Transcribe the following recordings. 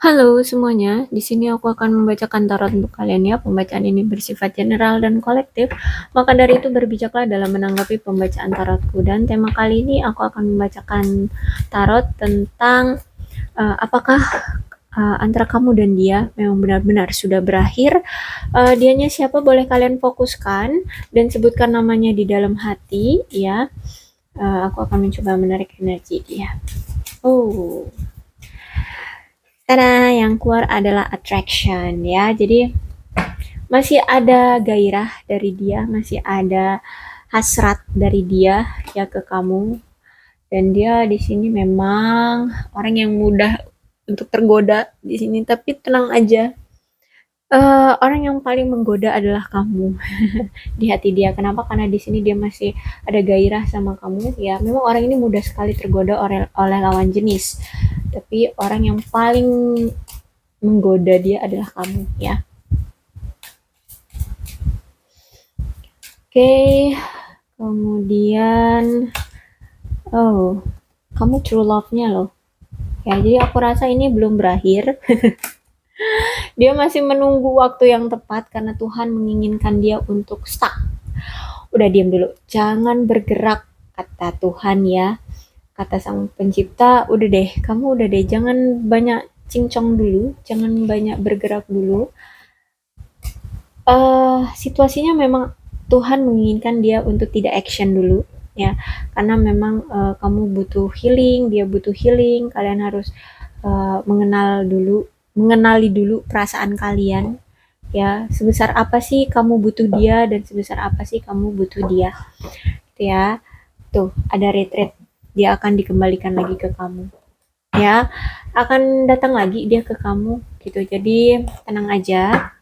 Halo semuanya, di sini aku akan membacakan tarot untuk kalian ya. Pembacaan ini bersifat general dan kolektif, maka dari itu berbijaklah dalam menanggapi pembacaan tarotku. Dan tema kali ini aku akan membacakan tarot tentang apakah antara kamu dan dia memang benar-benar sudah berakhir. Dianya siapa boleh kalian fokuskan dan sebutkan namanya di dalam hati ya. Aku akan mencoba menarik energi dia. Oh, tada, yang keluar adalah attraction ya. Jadi masih ada gairah dari dia, masih ada hasrat dari dia ya ke kamu. Dan dia di sini memang orang yang mudah untuk tergoda di sini, tapi tenang aja. Orang yang paling menggoda adalah kamu di hati dia. Kenapa? Karena di sini dia masih ada gairah sama kamu. Ya, memang orang ini mudah sekali tergoda oleh lawan jenis. Tapi orang yang paling menggoda dia adalah kamu ya. Oke, kemudian kamu true love-nya loh. Ya, jadi aku rasa ini belum berakhir. Dia masih menunggu waktu yang tepat karena Tuhan menginginkan dia untuk stuck. Udah diam dulu, jangan bergerak kata Tuhan ya. Kata Sang Pencipta, udah deh, kamu udah deh, jangan banyak cincong dulu, jangan banyak bergerak dulu. Situasinya memang Tuhan menginginkan dia untuk tidak action dulu ya, karena memang kamu butuh healing, dia butuh healing, kalian harus mengenali dulu perasaan kalian ya, sebesar apa sih kamu butuh dia dan sebesar apa sih kamu butuh dia gitu ya. Tuh ada retreat, dia akan dikembalikan lagi ke kamu ya, akan datang lagi dia ke kamu gitu, jadi tenang aja.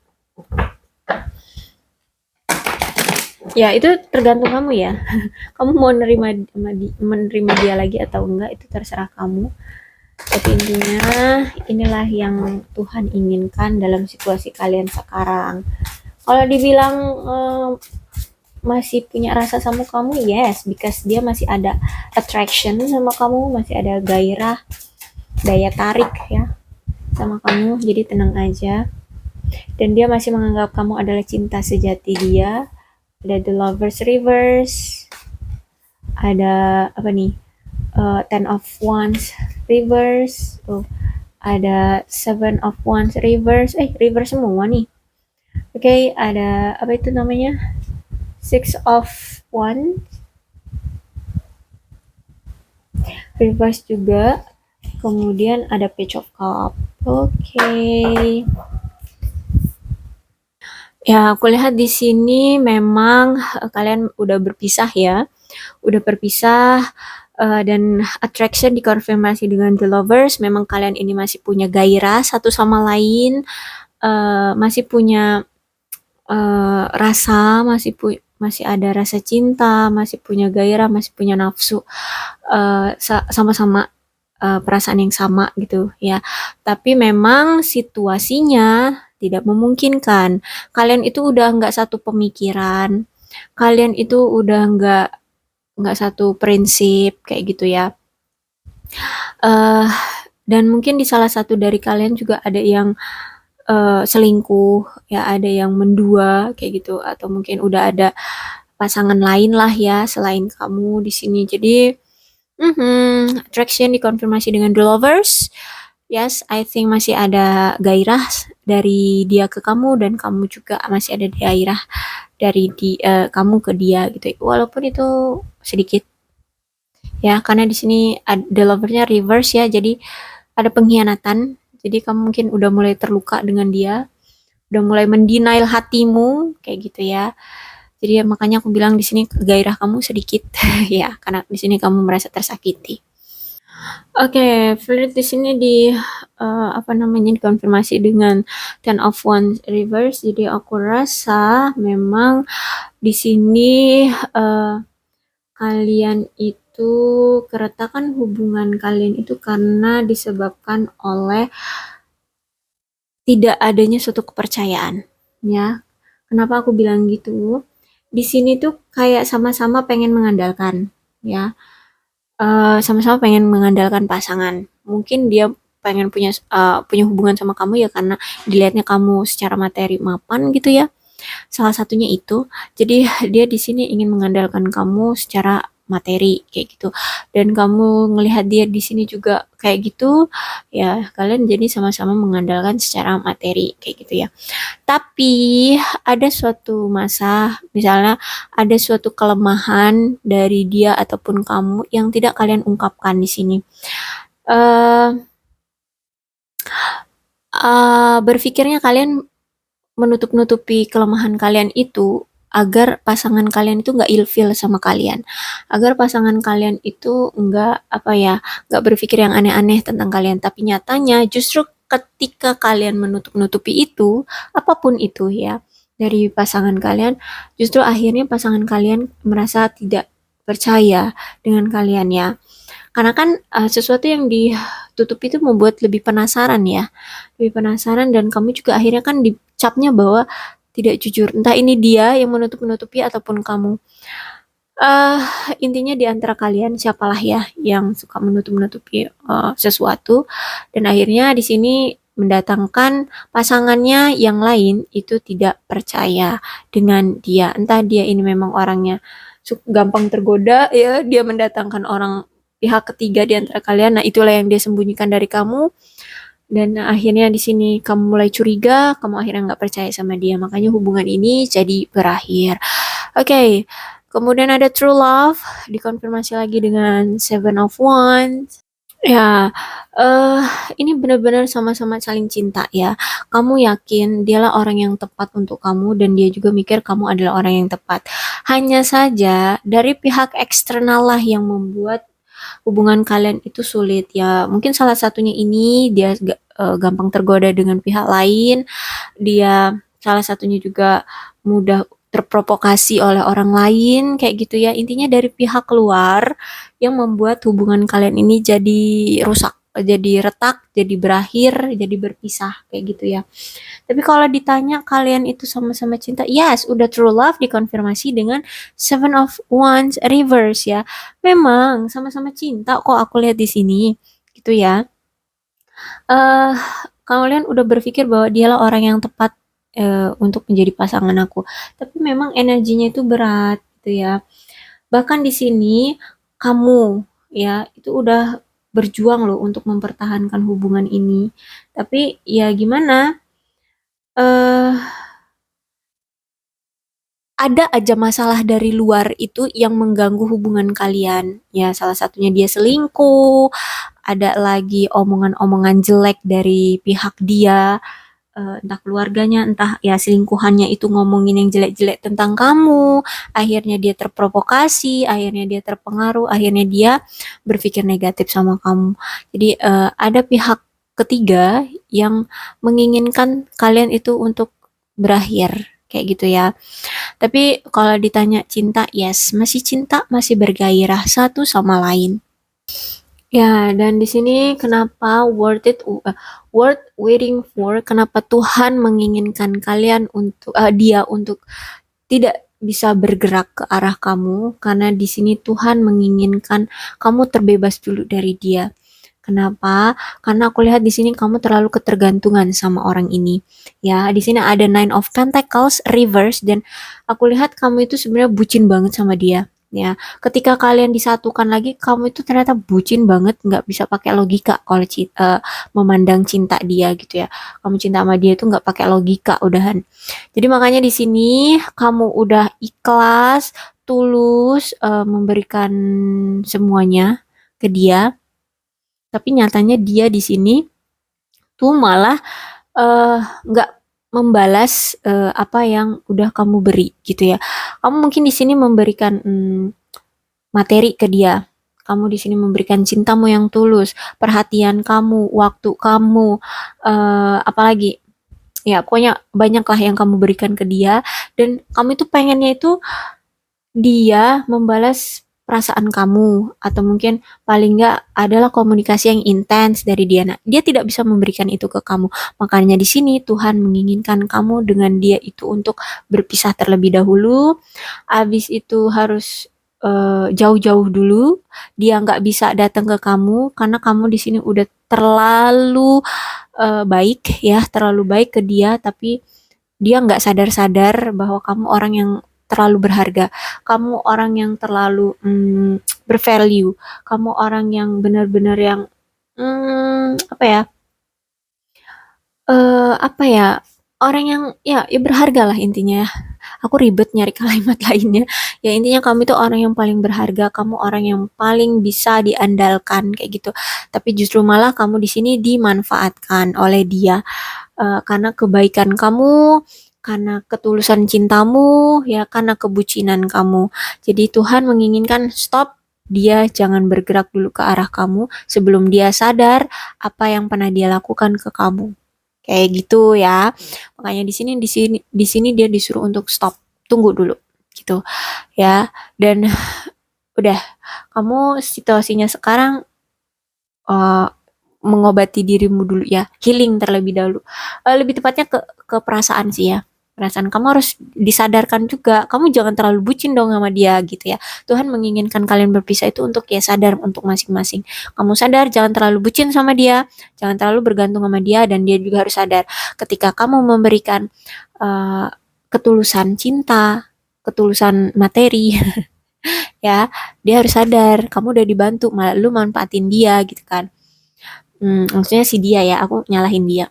Ya, itu tergantung kamu ya. Kamu mau menerima dia lagi atau enggak, itu terserah kamu. Tapi intinya inilah yang Tuhan inginkan dalam situasi kalian sekarang. Kalau dibilang masih punya rasa sama kamu, yes, because dia masih ada attraction sama kamu, masih ada gairah, daya tarik ya sama kamu. Jadi tenang aja. Dan dia masih menganggap kamu adalah cinta sejati dia. Ada The Lovers Reverse, ada apa nih, Ten of Wands Reverse, ada Seven of Wands Reverse, reverse semua nih. Oke, ada apa itu namanya, Six of Wands Reverse juga, kemudian ada Page of Cup. Oke. Ya, aku lihat di sini memang kalian udah berpisah ya. Udah berpisah, dan attraction dikonfirmasi dengan The Lovers. Memang kalian ini masih punya gairah satu sama lain, masih punya rasa, masih ada rasa cinta, masih punya gairah, masih punya nafsu, sama-sama perasaan yang sama gitu ya. Tapi memang situasinya tidak memungkinkan. Kalian itu udah nggak satu pemikiran, kalian itu udah nggak satu prinsip kayak gitu ya. Dan mungkin di salah satu dari kalian juga ada yang selingkuh ya, ada yang mendua kayak gitu, atau mungkin udah ada pasangan lain lah ya selain kamu di sini. Jadi attraction dikonfirmasi dengan The Lovers. Yes, I think masih ada gairah dari dia ke kamu, dan kamu juga masih ada gairah dari kamu ke dia gitu. Walaupun itu sedikit ya, karena di sini The Lover-nya reverse ya, jadi ada pengkhianatan. Jadi kamu mungkin udah mulai terluka dengan dia, udah mulai mendenial hatimu kayak gitu ya. Jadi ya, makanya aku bilang di sini gairah kamu sedikit ya, karena di sini kamu merasa tersakiti. Oke, flirt di sini apa namanya, dikonfirmasi dengan Ten of Wands reverse. Jadi aku rasa memang di sini kalian itu, keretakan hubungan kalian itu karena disebabkan oleh tidak adanya suatu kepercayaan ya. Kenapa aku bilang gitu? Di sini tuh kayak sama-sama pengen mengandalkan ya. Sama-sama pengen mengandalkan pasangan. Mungkin dia pengen punya hubungan sama kamu ya karena dilihatnya kamu secara materi mapan gitu ya. Salah satunya itu. Jadi dia di sini ingin mengandalkan kamu secara materi kayak gitu. Dan kamu ngelihat dia di sini juga kayak gitu, ya kalian jadi sama-sama mengandalkan secara materi kayak gitu ya. Tapi ada suatu masa, misalnya ada suatu kelemahan dari dia ataupun kamu yang tidak kalian ungkapkan di sini. Eh Berpikirnya kalian menutup-nutupi kelemahan kalian itu agar pasangan kalian itu nggak ilfeel sama kalian, agar pasangan kalian itu nggak apa ya, nggak berpikir yang aneh-aneh tentang kalian. Tapi nyatanya justru ketika kalian menutup-nutupi itu, apapun itu ya, dari pasangan kalian, justru akhirnya pasangan kalian merasa tidak percaya dengan kalian ya. Karena kan sesuatu yang ditutup itu membuat lebih penasaran ya, lebih penasaran dan kamu juga akhirnya kan dicapnya bahwa tidak jujur. Entah ini dia yang menutup-nutupi ataupun kamu. Eh Intinya di antara kalian siapalah ya yang suka menutup-nutupi sesuatu dan akhirnya di sini mendatangkan pasangannya yang lain itu tidak percaya dengan dia. Entah dia ini memang orangnya gampang tergoda ya, dia mendatangkan orang pihak ketiga di antara kalian. Nah, itulah yang dia sembunyikan dari kamu. Dan akhirnya di sini kamu mulai curiga, kamu akhirnya nggak percaya sama dia. Makanya hubungan ini jadi berakhir. Oke, kemudian ada true love, dikonfirmasi lagi dengan Seven of Wands. Ya, eh ini benar-benar sama-sama saling cinta ya. Kamu yakin dialah orang yang tepat untuk kamu dan dia juga mikir kamu adalah orang yang tepat. Hanya saja dari pihak eksternal lah yang membuat hubungan kalian itu sulit ya. Mungkin salah satunya ini dia gampang tergoda dengan pihak lain. Dia salah satunya juga mudah terprovokasi oleh orang lain kayak gitu ya. Intinya dari pihak luar yang membuat hubungan kalian ini jadi rusak, jadi retak, jadi berakhir, jadi berpisah kayak gitu ya. Tapi kalau ditanya kalian itu sama-sama cinta, yes, udah true love dikonfirmasi dengan Seven of Wands reverse ya. Memang sama-sama cinta kok aku lihat di sini, gitu ya. Eh Kalian udah berpikir bahwa dialah orang yang tepat untuk menjadi pasangan aku. Tapi memang energinya itu berat, gitu ya. Bahkan di sini kamu ya itu udah berjuang loh untuk mempertahankan hubungan ini. Tapi ya gimana? eh ada aja masalah dari luar itu yang mengganggu hubungan kalian. Ya, salah satunya dia selingkuh, ada lagi omongan-omongan jelek dari pihak dia, entah keluarganya, entah ya selingkuhannya itu ngomongin yang jelek-jelek tentang kamu. Akhirnya dia terprovokasi, akhirnya dia terpengaruh, akhirnya dia berpikir negatif sama kamu. Jadi ada pihak ketiga yang menginginkan kalian itu untuk berakhir kayak gitu ya. Tapi kalau ditanya cinta, yes, masih cinta, masih bergairah satu sama lain. Ya, dan di sini kenapa worth waiting for? Kenapa Tuhan menginginkan kalian untuk dia untuk tidak bisa bergerak ke arah kamu? Karena di sini Tuhan menginginkan kamu terbebas dulu dari dia. Kenapa? Karena aku lihat di sini kamu terlalu ketergantungan sama orang ini. Ya, di sini ada Nine of Pentacles reverse dan aku lihat kamu itu sebenarnya bucin banget sama dia. Ya, ketika kalian disatukan lagi, kamu itu ternyata bucin banget, nggak bisa pakai logika kalau memandang cinta dia gitu ya. Kamu cinta sama dia itu nggak pakai logika, udahan. Jadi makanya di sini kamu udah ikhlas, tulus memberikan semuanya ke dia tapi nyatanya dia di sini tuh malah nggak membalas apa yang udah kamu beri gitu ya. Kamu mungkin di sini memberikan materi ke dia. Kamu di sini memberikan cintamu yang tulus, perhatian kamu, waktu kamu, apalagi ya pokoknya banyak lah yang kamu berikan ke dia dan kamu itu pengennya itu dia membalas perasaan kamu atau mungkin paling nggak adalah komunikasi yang intens dari dia. Nah, dia tidak bisa memberikan itu ke kamu. Makanya di sini Tuhan menginginkan kamu dengan dia itu untuk berpisah terlebih dahulu. Habis itu harus jauh-jauh dulu. Dia nggak bisa datang ke kamu karena kamu di sini udah terlalu baik ya, terlalu baik ke dia, tapi dia nggak sadar-sadar bahwa kamu orang yang terlalu berharga, kamu orang yang terlalu bervalue, kamu orang yang benar-benar yang apa ya, apa ya, orang yang ya berharga lah intinya ya. Aku ribet nyari kalimat lainnya. Ya intinya kamu itu orang yang paling berharga, kamu orang yang paling bisa diandalkan kayak gitu. Tapi justru malah kamu di sini dimanfaatkan oleh dia karena kebaikan kamu, karena ketulusan cintamu, ya karena kebucinan kamu. Jadi Tuhan menginginkan stop, dia jangan bergerak dulu ke arah kamu sebelum dia sadar apa yang pernah dia lakukan ke kamu. Kayak gitu ya. Makanya di sini dia disuruh untuk stop, tunggu dulu gitu ya. Dan udah, kamu situasinya sekarang eh, mengobati dirimu dulu ya, healing terlebih dahulu. Lebih tepatnya ke perasaan sih ya. Perasaan kamu harus disadarkan juga. Kamu jangan terlalu bucin dong sama dia gitu ya. Tuhan menginginkan kalian berpisah itu untuk ya sadar untuk masing-masing. Kamu sadar jangan terlalu bucin sama dia, jangan terlalu bergantung sama dia, dan dia juga harus sadar ketika kamu memberikan uh, ketulusan cinta, ketulusan materi ya, dia harus sadar kamu udah dibantu, malah lu manfaatin dia gitu kan. Maksudnya si dia ya, aku nyalahin dia.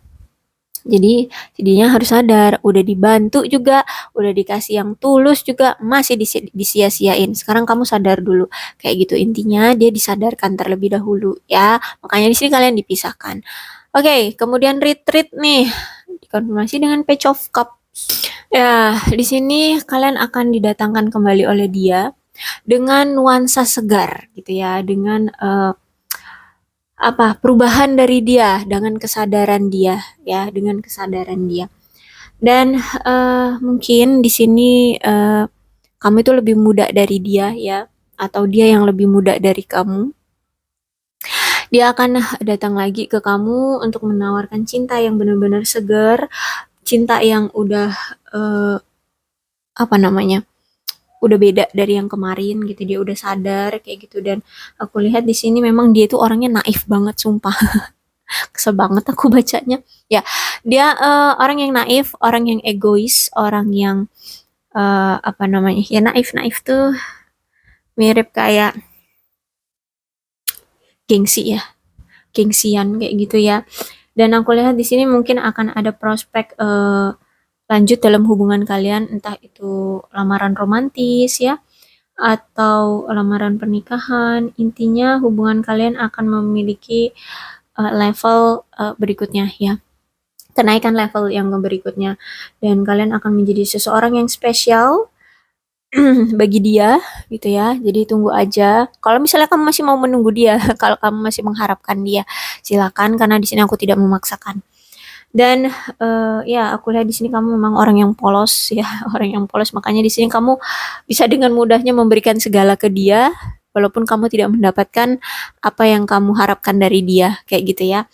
Jadi si dianya harus sadar, udah dibantu juga, udah dikasih yang tulus juga, masih disia-siain. Sekarang kamu sadar dulu, kayak gitu intinya dia disadarkan terlebih dahulu ya. Makanya di sini kalian dipisahkan. Oke, kemudian retreat nih, dikonfirmasi dengan Page of Cup. Ya, di sini kalian akan didatangkan kembali oleh dia dengan nuansa segar gitu ya, dengan apa perubahan dari dia dengan kesadaran dia ya, dengan kesadaran dia. Dan mungkin di sini kamu itu lebih muda dari dia ya, atau dia yang lebih muda dari kamu. Dia akan datang lagi ke kamu untuk menawarkan cinta yang benar-benar segar, cinta yang udah apa namanya, udah beda dari yang kemarin gitu. Dia udah sadar kayak gitu, dan aku lihat di sini memang dia itu orangnya naif banget sumpah. Kesel banget aku bacanya. Ya, dia orang yang naif, orang yang egois, orang yang apa namanya? Ya naif-naif tuh mirip kayak gengsi ya, gengsian kayak gitu ya. Dan aku lihat di sini mungkin akan ada prospek lanjut dalam hubungan kalian, entah itu lamaran romantis ya, atau lamaran pernikahan. Intinya hubungan kalian akan memiliki level berikutnya ya, kenaikan level yang berikutnya, dan kalian akan menjadi seseorang yang spesial bagi dia gitu ya. Jadi tunggu aja. Kalau misalnya kamu masih mau menunggu dia, kalau kamu masih mengharapkan dia, silakan, karena di sini aku tidak memaksakan. Dan ya aku lihat di sini kamu memang orang yang polos ya, orang yang polos. Makanya di sini kamu bisa dengan mudahnya memberikan segala ke dia, walaupun kamu tidak mendapatkan apa yang kamu harapkan dari dia, kayak gitu ya.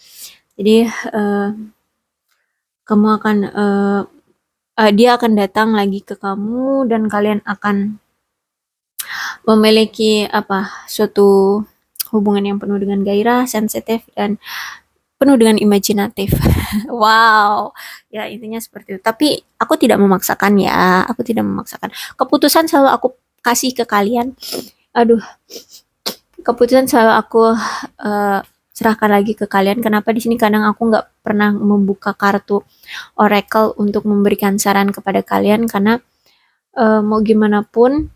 Jadi kamu akan dia akan datang lagi ke kamu, dan kalian akan memiliki apa, suatu hubungan yang penuh dengan gairah, sensitif, dan penuh dengan imajinatif. Wow, ya intinya seperti itu. Tapi aku tidak memaksakan ya, aku tidak memaksakan. Keputusan selalu aku kasih ke kalian. Aduh, keputusan selalu aku uh, serahkan lagi ke kalian. Kenapa di sini kadang aku nggak pernah membuka kartu oracle untuk memberikan saran kepada kalian, karena mau gimana pun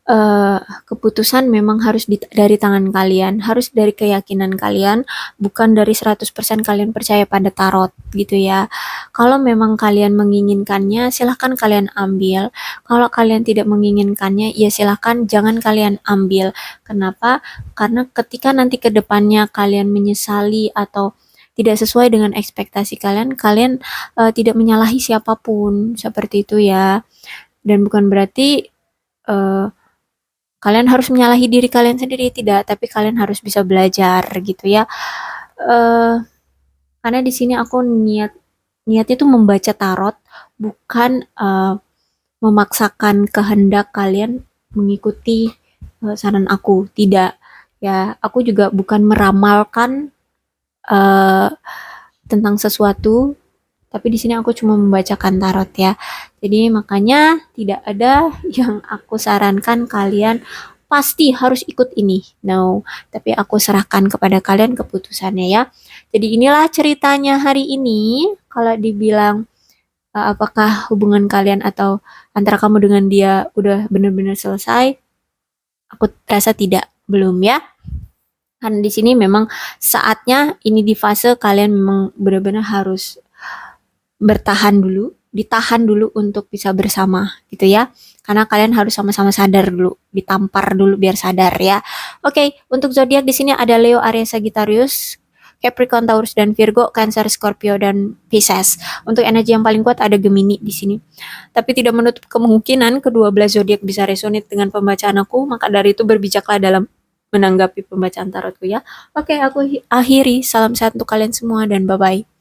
uh, keputusan memang harus dari tangan kalian, harus dari keyakinan kalian, bukan dari 100% kalian percaya pada tarot gitu ya. Kalau memang kalian menginginkannya, silahkan kalian ambil. Kalau kalian tidak menginginkannya, ya silahkan jangan kalian ambil. Kenapa? Karena ketika nanti ke depannya kalian menyesali atau tidak sesuai dengan ekspektasi kalian, kalian tidak menyalahi siapapun, seperti itu ya. Dan bukan berarti uh, kalian harus menyalahi diri kalian sendiri, tidak, tapi kalian harus bisa belajar gitu ya. Eh karena di sini aku niatnya tuh membaca tarot, bukan memaksakan kehendak kalian mengikuti saran aku. Tidak, ya. Aku juga bukan meramalkan uh, tentang sesuatu, tapi di sini aku cuma membacakan tarot ya. Jadi makanya tidak ada yang aku sarankan kalian pasti harus ikut ini. No, tapi aku serahkan kepada kalian keputusannya ya. Jadi inilah ceritanya hari ini. Kalau dibilang apakah hubungan kalian atau antara kamu dengan dia udah benar-benar selesai, aku rasa tidak, belum ya. Karena di sini memang saatnya ini di fase kalian memang benar-benar harus bertahan dulu, ditahan dulu untuk bisa bersama gitu ya. Karena kalian harus sama-sama sadar dulu, ditampar dulu biar sadar ya. Oke, untuk zodiak di sini ada Leo, Aries, Sagittarius, Capricorn, Taurus dan Virgo, Cancer, Scorpio dan Pisces. Untuk energi yang paling kuat ada Gemini di sini. Tapi tidak menutup kemungkinan kedua belas zodiak bisa resonate dengan pembacaan aku, maka dari itu berbijaklah dalam menanggapi pembacaan tarotku ya. Oke, aku akhiri. Salam sehat untuk kalian semua dan bye-bye.